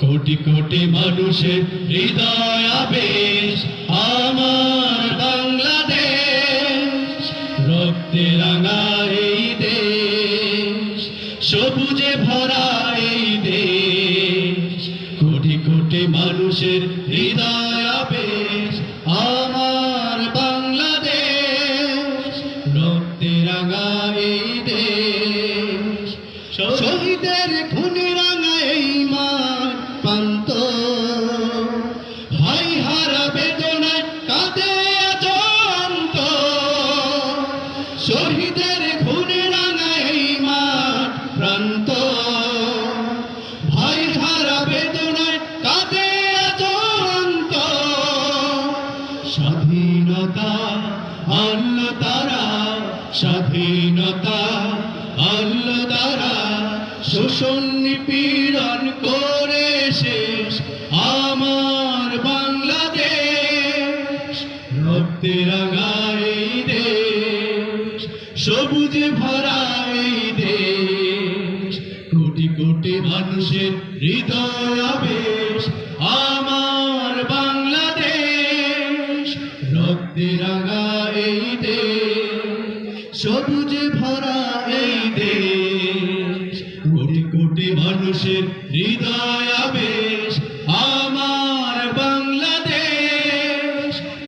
কোটি কোটি মানুষের হৃদয় আবেশ আমার বাংলাদেশ। রক্তে রাঙা এই দেশ, সবুজে ভরা এই দেশ। কোটি কোটি মানুষের হৃদয় আবেশ আমার বাংলাদেশ। রক্তে রাঙা এই দেশ, শহীদের খুনে রাঙা এই মাঠ প্রান্ত। ভাই হারা বেদনায় কাঁদে আজ অন্ত। শহীদের খুনে রাঙা এই মাঠ প্রান্ত। ভাই হারা বেদনায় কাঁদে আজ অন্ত। স্বাধীনতা আনলো তারা, স্বাধীনতা আনলো তারা। শোষণ নিপীড়ন করে শেষ আমার বাংলাদেশ। রক্তে রাঙা এই দেশ, সবুজে ভরা এই দেশ। কোটি কোটি মানুষের হৃদয় আবেশ আমার বাংলাদেশ। রক্তে রাঙা এই দেশ, সবুজে ভরা এই দেশ। কোটি কোটি মানুষের হৃদয় আবেশ।